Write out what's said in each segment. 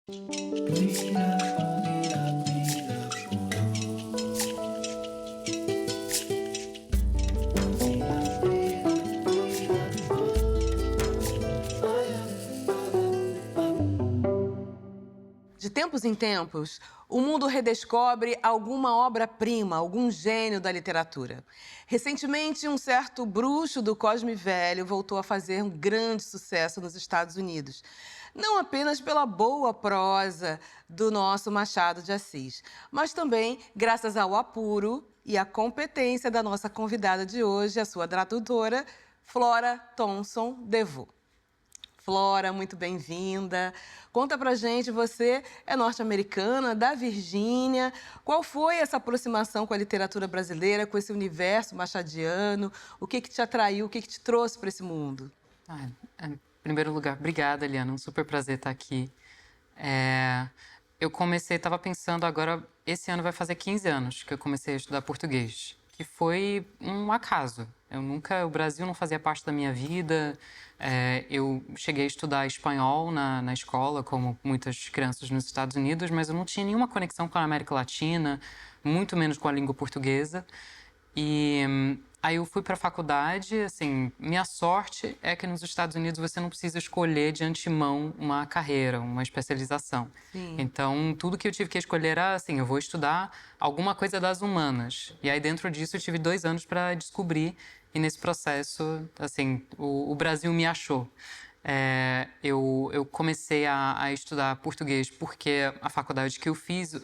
De tempos em tempos, o mundo redescobre alguma obra-prima, algum gênio da literatura. Recentemente, um certo bruxo do Cosme Velho voltou a fazer um grande sucesso nos Estados Unidos. Não apenas pela boa prosa do nosso Machado de Assis, mas também graças ao apuro e à competência da nossa convidada de hoje, a sua tradutora, Flora Thomson DeVoe. Flora, muito bem-vinda. Conta pra gente, você é norte-americana, da Virgínia. Qual foi essa aproximação com a literatura brasileira, com esse universo machadiano? O que te atraiu, o que te trouxe para esse mundo? Em primeiro lugar, obrigada, Eliana. Um super prazer estar aqui. Eu estava pensando agora, esse ano vai fazer 15 anos que eu comecei a estudar português, que foi um acaso. O Brasil não fazia parte da minha vida. Eu cheguei a estudar espanhol na escola, como muitas crianças nos Estados Unidos, mas eu não tinha nenhuma conexão com a América Latina, muito menos com a língua portuguesa. E aí eu fui para a faculdade, assim, minha sorte é que nos Estados Unidos você não precisa escolher de antemão uma carreira, uma especialização. Sim. Então, tudo que eu tive que escolher era, assim, eu vou estudar alguma coisa das humanas. E aí, dentro disso, eu tive 2 anos para descobrir. E nesse processo, assim, o Brasil me achou. Eu comecei a estudar português porque a faculdade que eu fiz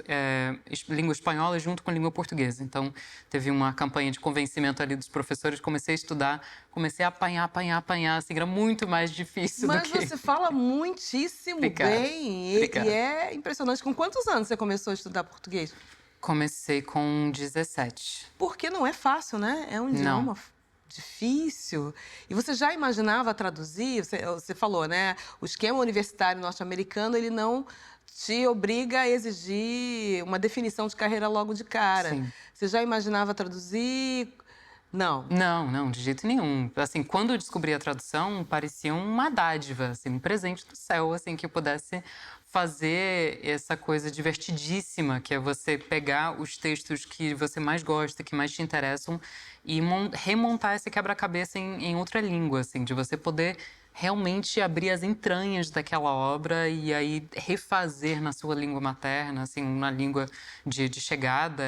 língua espanhola junto com língua portuguesa. Então, teve uma campanha de convencimento ali dos professores, comecei a estudar, comecei a apanhar, assim, era muito mais difícil Mas do que... você fala muitíssimo Obrigada. bem Obrigada. e é impressionante. Com quantos anos você começou a estudar português? Comecei com 17. Porque não é fácil, né? É um idioma difícil. E você já imaginava traduzir? Você falou, né? O esquema universitário norte-americano, ele não te obriga a exigir uma definição de carreira logo de cara. Sim. Você já imaginava traduzir? Não. Não, de jeito nenhum. Assim, quando eu descobri a tradução, parecia uma dádiva, assim, um presente do céu, assim, que eu pudesse fazer essa coisa divertidíssima, que é você pegar os textos que você mais gosta, que mais te interessam, e remontar esse quebra-cabeça em outra língua, assim, de você poder realmente abrir as entranhas daquela obra e aí refazer na sua língua materna, assim, uma língua de chegada,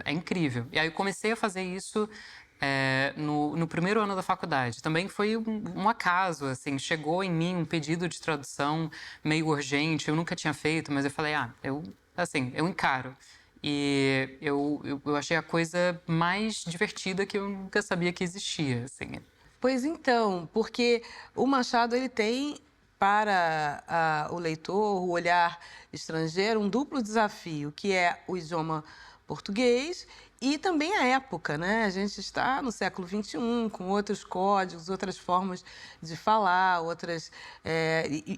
é incrível. E aí eu comecei a fazer isso no primeiro ano da faculdade. Também foi um acaso, assim, chegou em mim um pedido de tradução meio urgente, eu nunca tinha feito, mas eu falei, eu encaro. E eu achei a coisa mais divertida que eu nunca sabia que existia, assim. Pois então, porque o Machado, ele tem para o leitor, o olhar estrangeiro, um duplo desafio, que é o idioma português e também a época, né? A gente está no século XXI, com outros códigos, outras formas de falar, outras...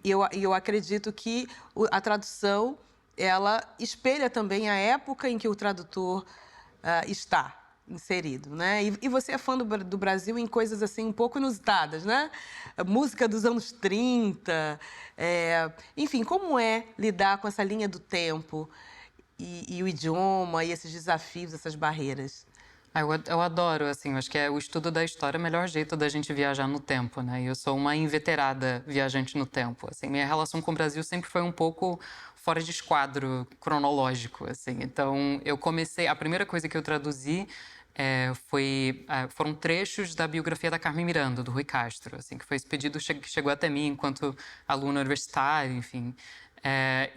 eu acredito que a tradução, ela espelha também a época em que o tradutor está inserido, né? E você é fã do Brasil em coisas assim um pouco inusitadas, né? Música dos anos 30, enfim, como é lidar com essa linha do tempo e o idioma e esses desafios, essas barreiras? Eu adoro, assim, eu acho que o estudo da história é o melhor jeito da gente viajar no tempo, né? E eu sou uma inveterada viajante no tempo, assim. Minha relação com o Brasil sempre foi um pouco fora de esquadro cronológico, assim. Então, a primeira coisa que eu traduzi foram trechos da biografia da Carmen Miranda, do Rui Castro, assim, que foi esse pedido que chegou até mim enquanto aluna universitária, enfim.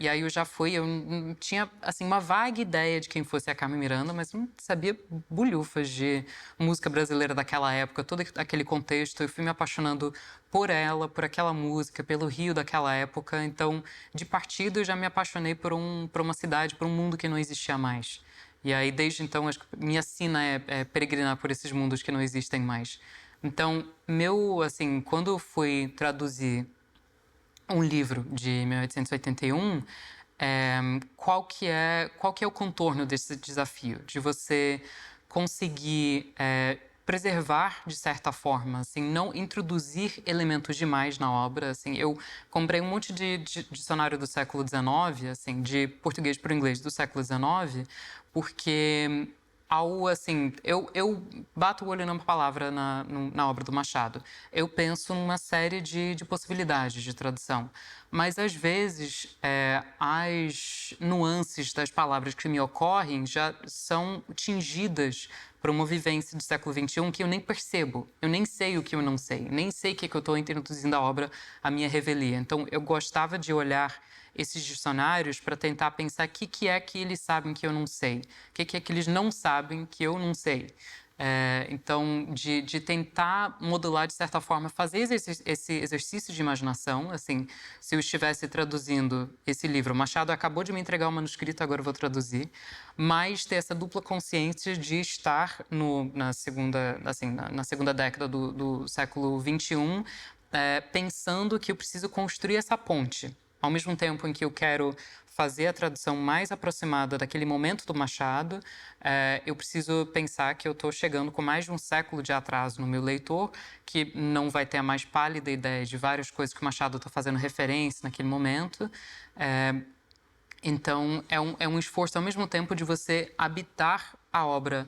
E aí eu não tinha, assim, uma vaga ideia de quem fosse a Carmen Miranda, mas não sabia bulhufas de música brasileira daquela época, todo aquele contexto. Eu fui me apaixonando por ela, por aquela música, pelo Rio daquela época. Então, de partida, eu já me apaixonei por uma cidade, por um mundo que não existia mais. E aí, desde então, acho que minha sina é peregrinar por esses mundos que não existem mais. Então, quando eu fui traduzir um livro de 1881, qual que é o contorno desse desafio? De você conseguir preservar de certa forma, assim, não introduzir elementos demais na obra, assim. Eu comprei um monte de dicionário do século XIX, assim, de português para o inglês do século XIX, porque assim, eu bato o olho numa palavra na obra do Machado. Eu penso numa série de possibilidades de tradução, mas às vezes as nuances das palavras que me ocorrem já são tingidas por uma vivência do século XXI que eu nem percebo. Eu nem sei o que eu não sei, nem sei o que eu estou introduzindo à obra, a minha revelia. Então, eu gostava de olhar esses dicionários para tentar pensar o que é que eles sabem que eu não sei, o que é que eles não sabem que eu não sei. Então, de tentar modular, de certa forma, fazer esse exercício de imaginação, assim, se eu estivesse traduzindo esse livro, o Machado acabou de me entregar o manuscrito, agora eu vou traduzir, mas ter essa dupla consciência de estar na segunda década do século XXI, pensando que eu preciso construir essa ponte. Ao mesmo tempo em que eu quero fazer a tradução mais aproximada daquele momento do Machado, eu preciso pensar que eu estou chegando com mais de um século de atraso no meu leitor, que não vai ter a mais pálida ideia de várias coisas que o Machado está fazendo referência naquele momento. Então, é um esforço, ao mesmo tempo, de você habitar a obra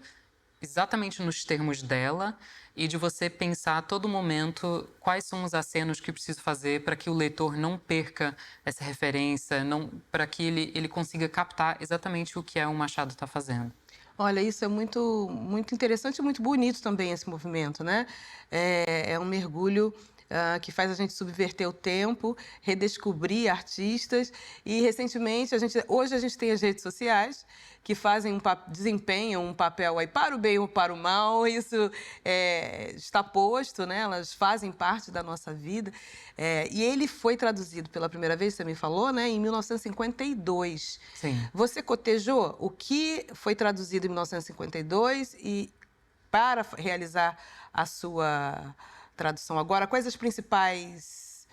exatamente nos termos dela e de você pensar a todo momento quais são os acenos que eu preciso fazer para que o leitor não perca essa referência, para que ele consiga captar exatamente o que o Machado está fazendo. Olha, isso é muito, muito interessante e muito bonito também, esse movimento, né? É um mergulho que faz a gente subverter o tempo, redescobrir artistas. E, recentemente, hoje a gente tem as redes sociais que desempenham um papel aí para o bem ou para o mal. Isso está posto, né? Elas fazem parte da nossa vida. E ele foi traduzido pela primeira vez, você me falou, né? Em 1952. Sim. Você cotejou o que foi traduzido em 1952 e para realizar a sua tradução agora, quais as principais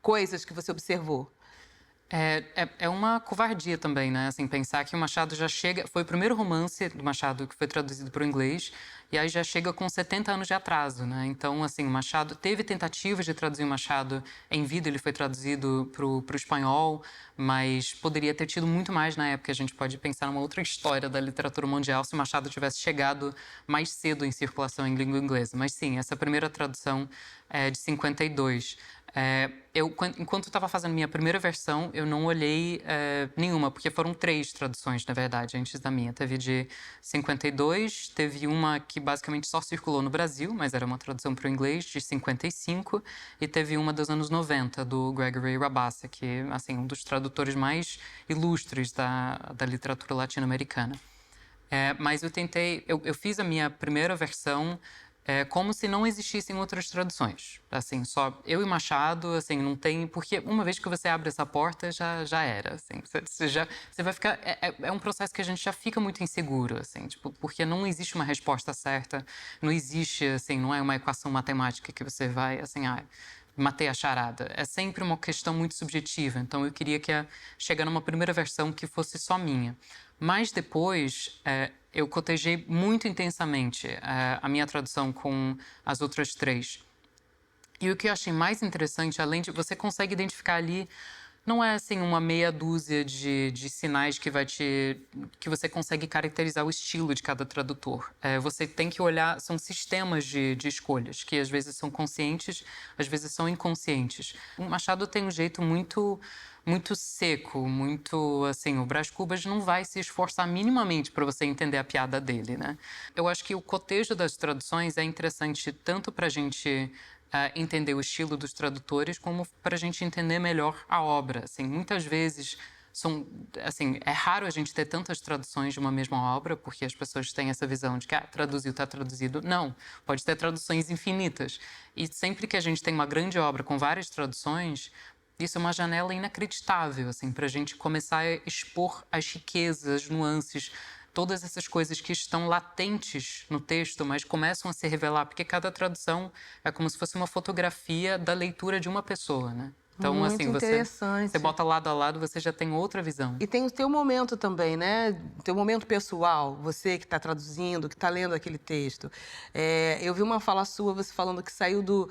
coisas que você observou? É uma covardia também, né? Assim, pensar que o Machado já chega... Foi o primeiro romance do Machado que foi traduzido para o inglês, e aí já chega com 70 anos de atraso, né? Então, assim, o Machado... Teve tentativas de traduzir o Machado em vida, ele foi traduzido para o espanhol, mas poderia ter tido muito mais na época. A gente pode pensar numa outra história da literatura mundial se o Machado tivesse chegado mais cedo em circulação em língua inglesa. Mas, sim, essa primeira tradução é de 52. Enquanto eu estava fazendo minha primeira versão, eu não olhei nenhuma, porque foram 3 traduções, na verdade, antes da minha. Teve de 52, teve uma que basicamente só circulou no Brasil, mas era uma tradução para o inglês, de 55, e teve uma dos anos 90, do Gregory Rabassa, que é assim, um dos tradutores mais ilustres da literatura latino-americana. Mas eu fiz a minha primeira versão como se não existissem outras traduções. Assim, só eu e Machado, assim, não tem... Porque uma vez que você abre essa porta, já era, assim. Você vai ficar... É um processo que a gente já fica muito inseguro, assim, tipo, porque não existe uma resposta certa, não existe, assim, não é uma equação matemática que você vai, assim, matei a charada. É sempre uma questão muito subjetiva. Então, eu queria chegar numa primeira versão que fosse só minha. Mas depois, eu cotejei muito intensamente a minha tradução com as outras 3. E o que eu achei mais interessante, além de... Você consegue identificar ali... Não é, assim, uma meia dúzia de sinais que você consegue caracterizar o estilo de cada tradutor. Você tem que olhar... São sistemas de escolhas, que às vezes são conscientes, às vezes são inconscientes. O Machado tem um jeito muito seco, muito, assim, o Brás Cubas não vai se esforçar minimamente para você entender a piada dele, né? Eu acho que o cotejo das traduções é interessante tanto para a gente entender o estilo dos tradutores, como para a gente entender melhor a obra. Assim, muitas vezes é raro a gente ter tantas traduções de uma mesma obra, porque as pessoas têm essa visão de que traduziu, está traduzido. Não, pode ter traduções infinitas. E sempre que a gente tem uma grande obra com várias traduções, isso é uma janela inacreditável, assim, para a gente começar a expor as riquezas, as nuances, todas essas coisas que estão latentes no texto, mas começam a se revelar, porque cada tradução é como se fosse uma fotografia da leitura de uma pessoa, né? Então, Muito assim, interessante. você bota lado a lado, você já tem outra visão. E tem o teu momento também, né? Teu momento pessoal, você que está traduzindo, que está lendo aquele texto. Eu vi uma fala sua, você falando que saiu do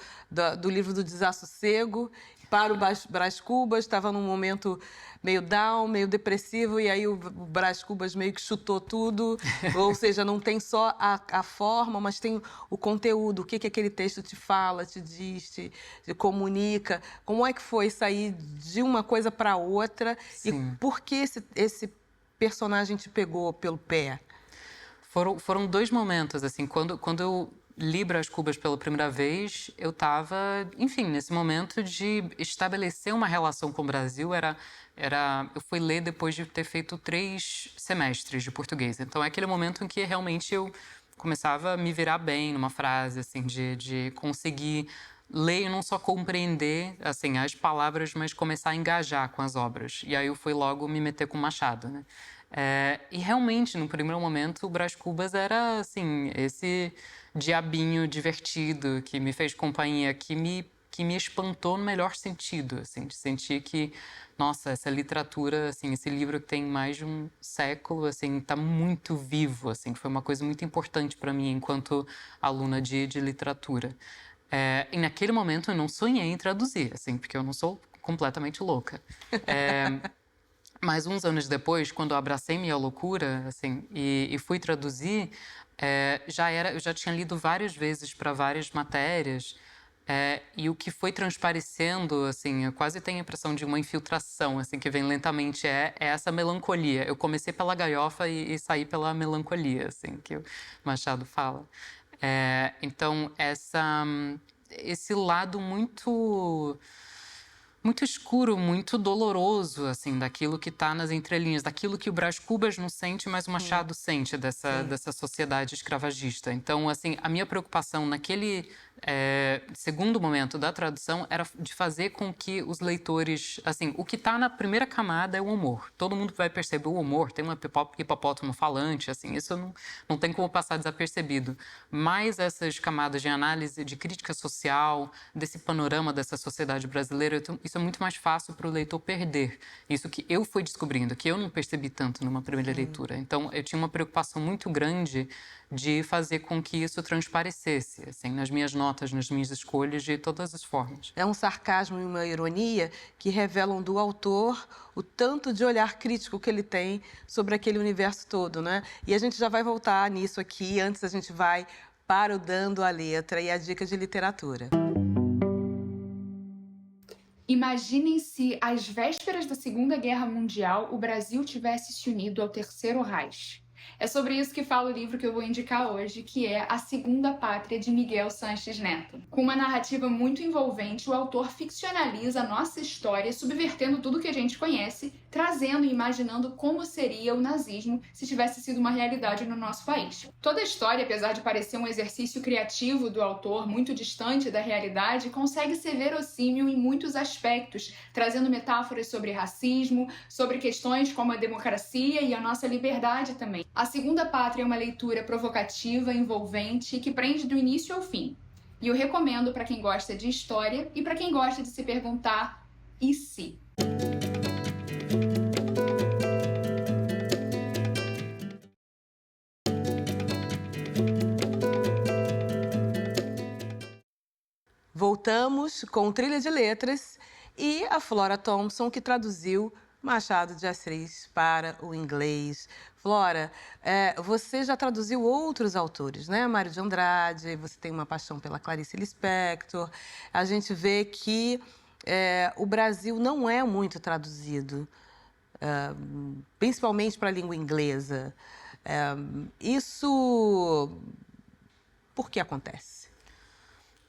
livro do Desassossego para o Brás Cubas, estava num momento meio down, meio depressivo, e aí o Brás Cubas meio que chutou tudo. Ou seja, não tem só a forma, mas tem o conteúdo, o que aquele texto te fala, te diz, te comunica. Como é que foi sair de uma coisa para outra? E Sim. por que esse personagem te pegou pelo pé? Foram dois momentos, assim, quando eu li Brás Cubas pela primeira vez, eu estava, enfim, nesse momento de estabelecer uma relação com o Brasil, eu fui ler depois de ter feito 3 semestres de português. Então, é aquele momento em que realmente eu começava a me virar bem numa frase, assim, de conseguir ler e não só compreender, assim, as palavras, mas começar a engajar com as obras. E aí eu fui logo me meter com Machado, né? E realmente, no primeiro momento, o Brás Cubas era, assim, esse diabinho divertido que me fez companhia, que me espantou no melhor sentido, assim, de sentir que, nossa, essa literatura, assim, esse livro que tem mais de um século, assim, tá muito vivo, assim, foi uma coisa muito importante para mim enquanto aluna de literatura. E naquele momento eu não sonhei em traduzir, assim, porque eu não sou completamente louca. Mas uns anos depois, quando eu abracei minha loucura, assim, e fui traduzir, eu já tinha lido várias vezes para várias matérias, e o que foi transparecendo, assim, eu quase tenho a impressão de uma infiltração, assim, que vem lentamente, é essa melancolia. Eu comecei pela galhofa e saí pela melancolia, assim, que o Machado fala. Então, esse lado muito escuro, muito doloroso, assim, daquilo que está nas entrelinhas, daquilo que o Brás Cubas não sente, mas o Machado sente dessa sociedade escravagista. Então, assim, a minha preocupação naquele segundo momento da tradução era de fazer com que os leitores, assim, o que está na primeira camada é o humor. Todo mundo vai perceber o humor, tem um hipopótamo falante, assim, isso não tem como passar desapercebido. Mas essas camadas de análise, de crítica social, desse panorama dessa sociedade brasileira, isso é muito mais fácil para o leitor perder. Isso que eu fui descobrindo, que eu não percebi tanto numa primeira leitura. Então, eu tinha uma preocupação muito grande de fazer com que isso transparecesse, assim, nas minhas notas, nas minhas escolhas, de todas as formas. É um sarcasmo e uma ironia que revelam do autor o tanto de olhar crítico que ele tem sobre aquele universo todo, né? E a gente já vai voltar nisso aqui. Antes, a gente vai para o Dando a Letra e a dica de literatura. Imaginem se, às vésperas da Segunda Guerra Mundial, o Brasil tivesse se unido ao Terceiro Reich. É sobre isso que fala o livro que eu vou indicar hoje, que é A Segunda Pátria, de Miguel Sanches Neto. Com uma narrativa muito envolvente, o autor ficcionaliza a nossa história, subvertendo tudo que a gente conhece, trazendo e imaginando como seria o nazismo se tivesse sido uma realidade no nosso país. Toda a história, apesar de parecer um exercício criativo do autor, muito distante da realidade, consegue ser verossímil em muitos aspectos, trazendo metáforas sobre racismo, sobre questões como a democracia e a nossa liberdade também. A Segunda Pátria é uma leitura provocativa, envolvente e que prende do início ao fim. E eu recomendo para quem gosta de história e para quem gosta de se perguntar e se? Voltamos com Trilha de Letras e a Flora Thompson, que traduziu Machado de Assis para o inglês. Flora, você já traduziu outros autores, né? Mário de Andrade, você tem uma paixão pela Clarice Lispector. A gente vê que o Brasil não é muito traduzido, principalmente para a língua inglesa. Isso por que acontece?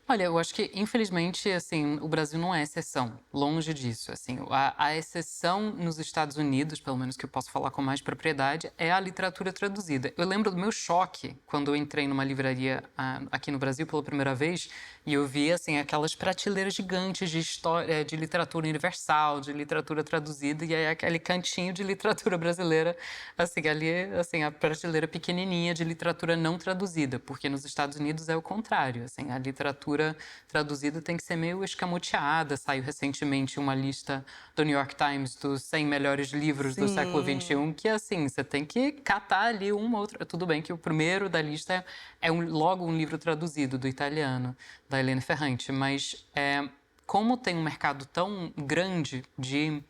Olha, eu acho que, infelizmente, assim, o Brasil não é exceção, longe disso, assim, a exceção nos Estados Unidos, pelo menos que eu posso falar com mais propriedade, é a literatura traduzida. Eu lembro do meu choque quando eu entrei numa livraria aqui no Brasil pela primeira vez e eu vi, assim, aquelas prateleiras gigantes de história, de literatura universal, de literatura traduzida, e aí aquele cantinho de literatura brasileira, assim, ali, assim, a prateleira pequenininha de literatura não traduzida, porque nos Estados Unidos é o contrário, assim, a literatura literatura traduzida tem que ser meio escamoteada. Saiu recentemente uma lista do New York Times dos 100 melhores livros do século XXI, que assim, você tem que catar ali uma outra... Tudo bem que o primeiro da lista é logo um livro traduzido do italiano, da Elena Ferrante, mas como tem um mercado tão grande de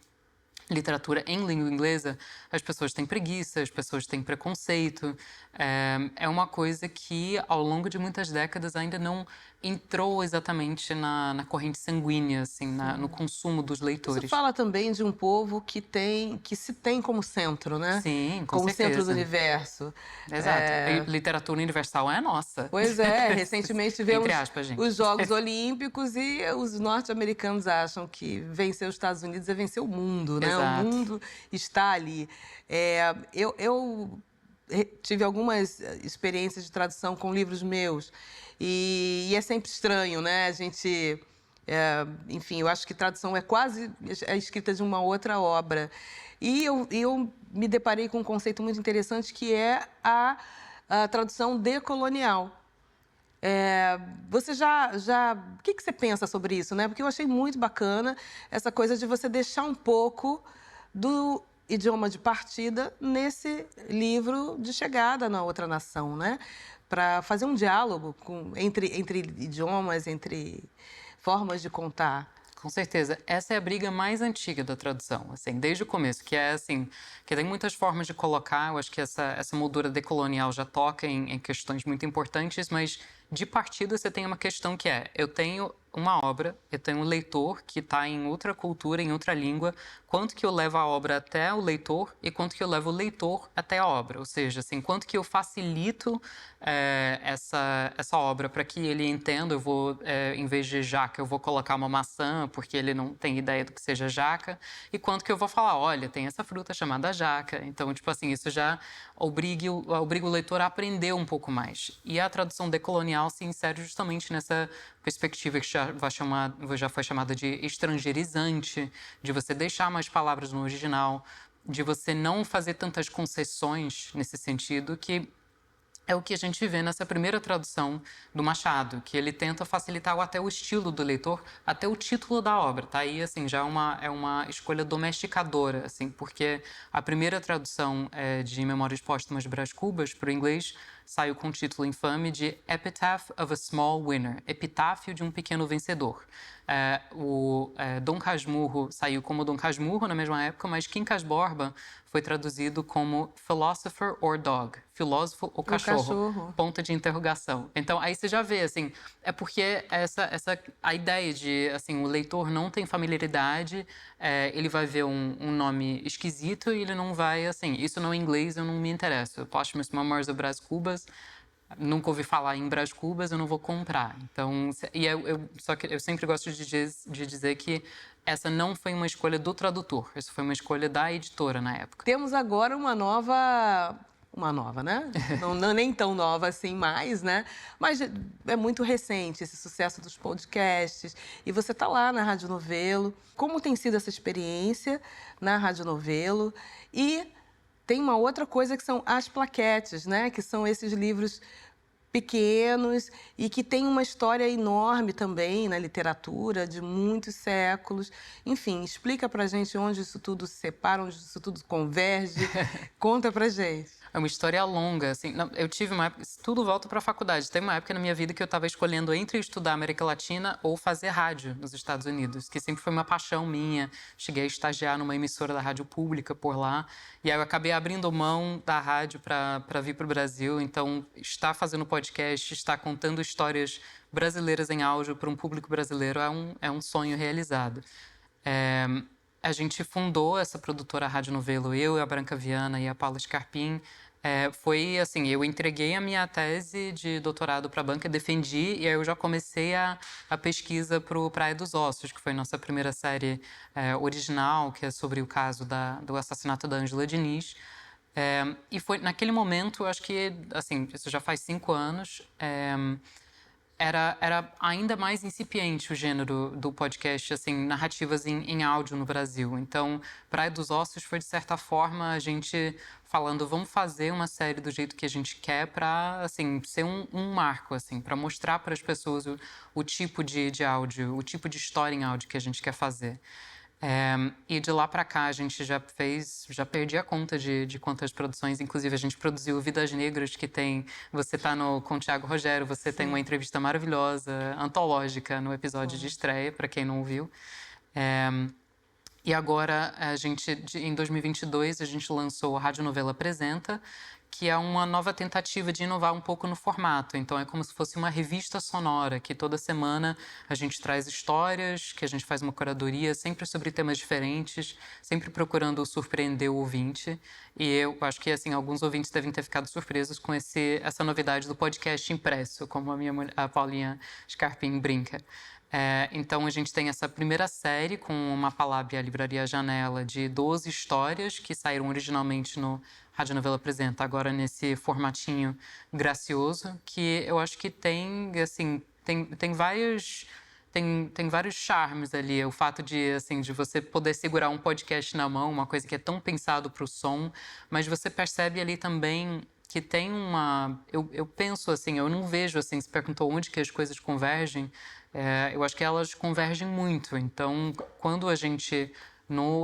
literatura em língua inglesa, as pessoas têm preguiça, as pessoas têm preconceito. É uma coisa que, ao longo de muitas décadas, ainda não entrou exatamente na corrente sanguínea, assim, no consumo dos leitores. Isso fala também de um povo que se tem como centro, né? Sim, com como certeza. centro do universo. Exato. A literatura universal é nossa. Pois é, recentemente tivemos Entre aspas, gente. os Jogos Olímpicos e os norte-americanos acham que vencer os Estados Unidos é vencer o mundo, né? Exato. O mundo está ali. Eu tive algumas experiências de tradução com livros meus e é sempre estranho, né? A gente... enfim, eu acho que tradução é quase a escrita de uma outra obra. E eu me deparei com um conceito muito interessante que é a tradução decolonial. Você o que você pensa sobre isso, né? Porque eu achei muito bacana essa coisa de você deixar um pouco do idioma de partida nesse livro de chegada na outra nação, né? Para fazer um diálogo entre idiomas, entre formas de contar. Com certeza. Essa é a briga mais antiga da tradução, assim, desde o começo, que é assim, que tem muitas formas de colocar. Eu acho que essa moldura decolonial já toca em questões muito importantes, mas de partida você tem uma questão que eu tenho uma obra, eu tenho um leitor que está em outra cultura, em outra língua, quanto que eu levo a obra até o leitor e quanto que eu levo o leitor até a obra, ou seja, assim, quanto que eu facilito essa obra para que ele entenda. Eu vou, em vez de jaca, eu vou colocar uma maçã, porque ele não tem ideia do que seja jaca, e quanto que eu vou falar, olha, tem essa fruta chamada jaca. Então, tipo assim, isso já obriga o leitor a aprender um pouco mais. E a tradução decolonial se insere justamente nessa perspectiva que já foi chamada de estrangeirizante, de você deixar mais palavras no original, de você não fazer tantas concessões nesse sentido, que é o que a gente vê nessa primeira tradução do Machado, que ele tenta facilitar até o estilo do leitor, até o título da obra. Tá aí, assim, já é uma escolha domesticadora, assim, porque a primeira tradução de Memórias Póstumas de Brás Cubas para o inglês saiu com o título infame de Epitaph of a Small Winner, Epitáfio de um Pequeno Vencedor. Dom Casmurro saiu como Dom Casmurro na mesma época, mas Quincas Borba foi traduzido como Philosopher or Dog, filósofo ou cachorro, ponto de interrogação. Então, aí você já vê, assim, é porque a ideia de, assim, o leitor não tem familiaridade, ele vai ver um nome esquisito e ele não vai, assim, isso não é inglês, eu não me interesso. Posthumous Memoirs of Brás Cubas, nunca ouvi falar em Brás Cubas, eu não vou comprar. Então, só que eu sempre gosto de dizer que essa não foi uma escolha do tradutor, essa foi uma escolha da editora na época. Temos agora uma nova, né? não nem tão nova assim mais, né? Mas é muito recente esse sucesso dos podcasts. E você está lá na Rádio Novelo. Como tem sido essa experiência na Rádio Novelo? E tem uma outra coisa que são as plaquetes, né? Que são esses livros pequenos e que tem uma história enorme também na literatura, de muitos séculos. Enfim, explica pra gente onde isso tudo se separa, onde isso tudo converge. Conta pra gente. É uma história longa, assim. Eu tive uma época... Tudo volta para a faculdade. Teve uma época na minha vida que eu estava escolhendo entre estudar América Latina ou fazer rádio nos Estados Unidos, que sempre foi uma paixão minha. Cheguei a estagiar numa emissora da rádio pública por lá. E aí eu acabei abrindo mão da rádio para vir para o Brasil. Então, estar fazendo podcast, estar contando histórias brasileiras em áudio para um público brasileiro é um sonho realizado. A gente fundou essa produtora Rádio Novelo, eu, a Branca Viana e a Paula Scarpim. Foi assim, eu entreguei a minha tese de doutorado para a banca, defendi, e aí eu já comecei a pesquisa para o Praia dos Ossos, que foi nossa primeira série original, que é sobre o caso do assassinato da Ângela Diniz. E foi naquele momento, acho que, assim, isso já faz 5 anos, era ainda mais incipiente o gênero do podcast, assim, narrativas em áudio no Brasil. Então, Praia dos Ossos foi, de certa forma, a gente falando, vamos fazer uma série do jeito que a gente quer para, assim, ser um marco, assim, para mostrar para as pessoas o tipo de áudio, o tipo de história em áudio que a gente quer fazer. E de lá para cá a gente já perdi a conta de quantas produções, inclusive a gente produziu Vidas Negras, que tem, você tá com o Thiago Rogério, você tem uma entrevista maravilhosa, antológica, no episódio de estreia, para quem não ouviu. E agora, em 2022, a gente lançou a Rádio Novela Apresenta, que é uma nova tentativa de inovar um pouco no formato. Então, é como se fosse uma revista sonora, que toda semana a gente traz histórias, que a gente faz uma curadoria, sempre sobre temas diferentes, sempre procurando surpreender o ouvinte. E eu acho que, assim, alguns ouvintes devem ter ficado surpresos com essa novidade do podcast impresso, como a Paulinha Scarpim brinca. Então, a gente tem essa primeira série com uma Palábia, a Livraria Janela, de 12 histórias que saíram originalmente no Rádio Novela Apresenta, agora nesse formatinho gracioso, que eu acho que tem, assim, tem vários charmes ali. O fato de você poder segurar um podcast na mão, uma coisa que é tão pensado para o som, mas você percebe ali também que tem uma... Eu penso assim, eu não vejo assim, se perguntou onde que as coisas convergem, eu acho que elas convergem muito. Então, quando a gente,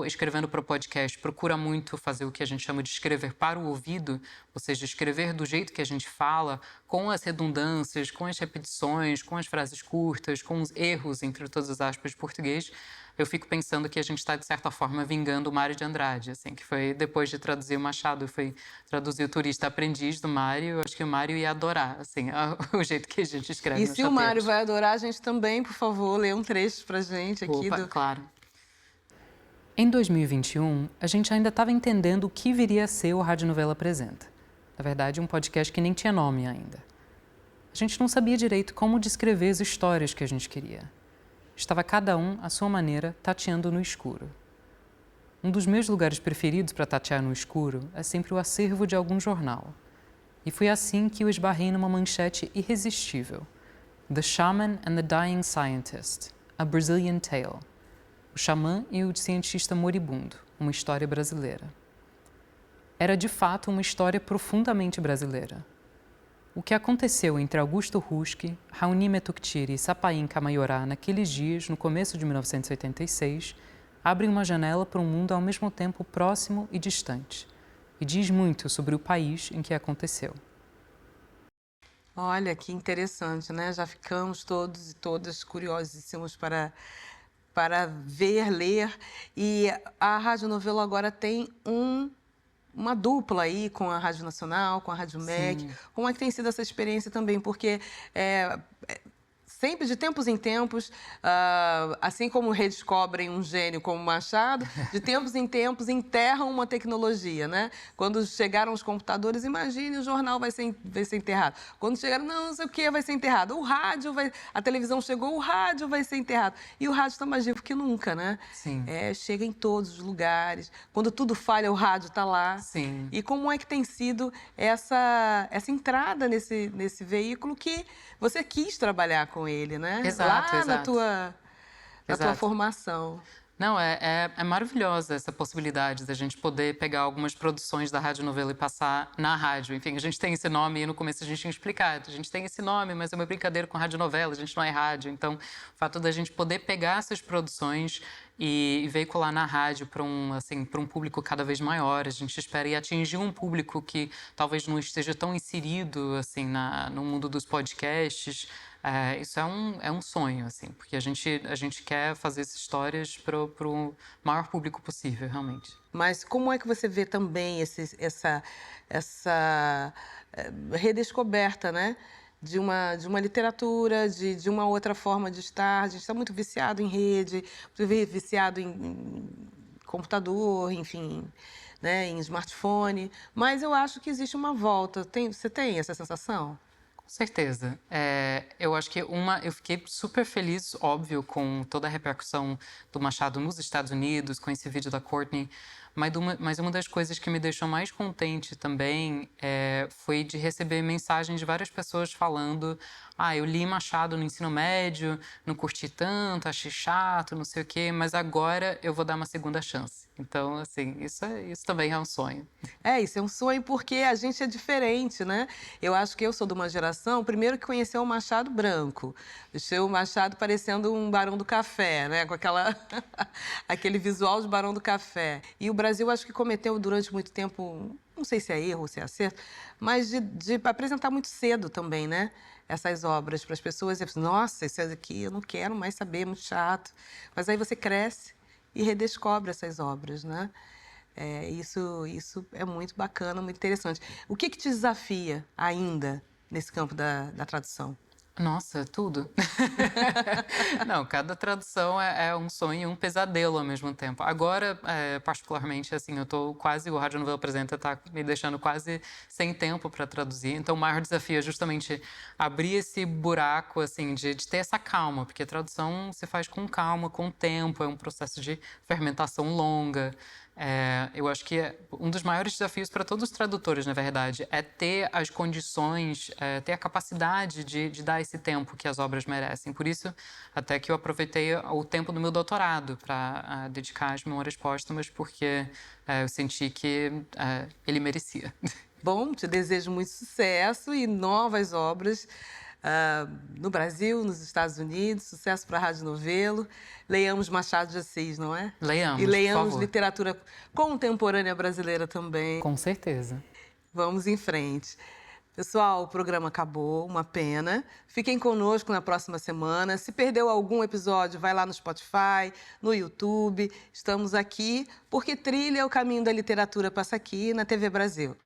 escrevendo para o podcast, procura muito fazer o que a gente chama de escrever para o ouvido, ou seja, escrever do jeito que a gente fala, com as redundâncias, com as repetições, com as frases curtas, com os erros, entre todas as aspas, de português, eu fico pensando que a gente está, de certa forma, vingando o Mário de Andrade, assim, que foi, depois de traduzir o Machado, foi traduzir o Turista Aprendiz do Mário. Eu acho que o Mário ia adorar, assim, o jeito que a gente escreve E no se o Mário vai adorar, a gente também, por favor, lê um trecho pra gente aqui. Opa, claro. Em 2021, a gente ainda estava entendendo o que viria a ser o Rádio Novela Apresenta. Na verdade, um podcast que nem tinha nome ainda. A gente não sabia direito como descrever as histórias que a gente queria. Estava cada um, à sua maneira, tateando no escuro. Um dos meus lugares preferidos para tatear no escuro é sempre o acervo de algum jornal. E foi assim que eu esbarrei numa manchete irresistível. The Shaman and the Dying Scientist, a Brazilian Tale. O xamã e o cientista moribundo, uma história brasileira. Era de fato uma história profundamente brasileira. O que aconteceu entre Augusto Ruschi, Raoni Metuktiri e Sapain Camaiorá naqueles dias, no começo de 1986, abre uma janela para um mundo ao mesmo tempo próximo e distante, e diz muito sobre o país em que aconteceu. Olha, que interessante, né? Já ficamos todos e todas curiosíssimos para ver, ler. E a Rádio Novelo agora tem uma dupla aí com a Rádio Nacional, com a Rádio MEC. Como é que tem sido essa experiência também? Porque sempre, de tempos em tempos, assim como redescobrem um gênio como Machado, de tempos em tempos enterram uma tecnologia, né? Quando chegaram os computadores, imagine, o jornal vai ser enterrado. Quando chegaram, não sei o que, vai ser enterrado. A televisão chegou, o rádio vai ser enterrado. E o rádio está mais vivo que nunca, né? Sim. Chega em todos os lugares. Quando tudo falha, o rádio está lá. Sim. E como é que tem sido essa entrada nesse veículo que você quis trabalhar com ele, né? Exato, lá exato. na tua formação. Não, é maravilhosa essa possibilidade da gente poder pegar algumas produções da Rádio Novela e passar na rádio. Enfim, a gente tem esse nome e no começo a gente tinha explicado. A gente tem esse nome, mas é uma brincadeira com Rádio Novela, a gente não é rádio. Então, o fato da gente poder pegar essas produções e veicular na rádio para um público cada vez maior. A gente espera ir atingir um público que talvez não esteja tão inserido assim, no mundo dos podcasts. Isso é um sonho, assim, porque a gente quer fazer essas histórias para o maior público possível, realmente. Mas como é que você vê também essa redescoberta, né? De uma literatura, de uma outra forma de estar. A gente está muito viciado em rede, muito viciado em computador, enfim, né? Em smartphone. Mas eu acho que existe uma volta. Você tem essa sensação? certeza. Eu acho que eu fiquei super feliz, óbvio, com toda a repercussão do Machado nos Estados Unidos, com esse vídeo da Courtney. Mas uma das coisas que me deixou mais contente também foi de receber mensagens de várias pessoas falando: eu li Machado no ensino médio, não curti tanto, achei chato, não sei o quê, mas agora eu vou dar uma segunda chance. Então, assim, isso também é um sonho. Isso é um sonho porque a gente é diferente, né? Eu acho que eu sou de uma geração, primeiro, que conheceu o Machado branco. Deixei o Machado parecendo um Barão do Café, né? Com aquele visual de Barão do Café. E o Brasil, acho que cometeu durante muito tempo, não sei se é erro ou se é acerto, mas de apresentar muito cedo também, né? Essas obras para as pessoas. Nossa, isso aqui eu não quero mais saber, é muito chato. Mas aí você cresce e redescobre essas obras, né? Isso é muito bacana, muito interessante. O que te desafia ainda nesse campo da tradução? Nossa, tudo. Não, cada tradução é um sonho e um pesadelo ao mesmo tempo. Agora, particularmente, assim, o Rádio Novela Apresenta tá me deixando quase sem tempo para traduzir. Então, o maior desafio é justamente abrir esse buraco, assim, de ter essa calma, porque a tradução se faz com calma, com tempo, é um processo de fermentação longa. Eu acho que um dos maiores desafios para todos os tradutores, na verdade, é ter as condições, ter a capacidade de dar esse tempo que as obras merecem. Por isso, até que eu aproveitei o tempo do meu doutorado para dedicar às memórias póstumas, porque eu senti que ele merecia. Bom, te desejo muito sucesso e novas obras no Brasil, nos Estados Unidos. Sucesso para a Rádio Novelo. Leiamos Machado de Assis, não é? Leiamos, e leiamos por favor. literatura contemporânea brasileira também. Com certeza. Vamos em frente. Pessoal, o programa acabou, uma pena. Fiquem conosco na próxima semana. Se perdeu algum episódio, vai lá no Spotify, no YouTube. Estamos aqui porque Trilha é o caminho da literatura passa aqui na TV Brasil.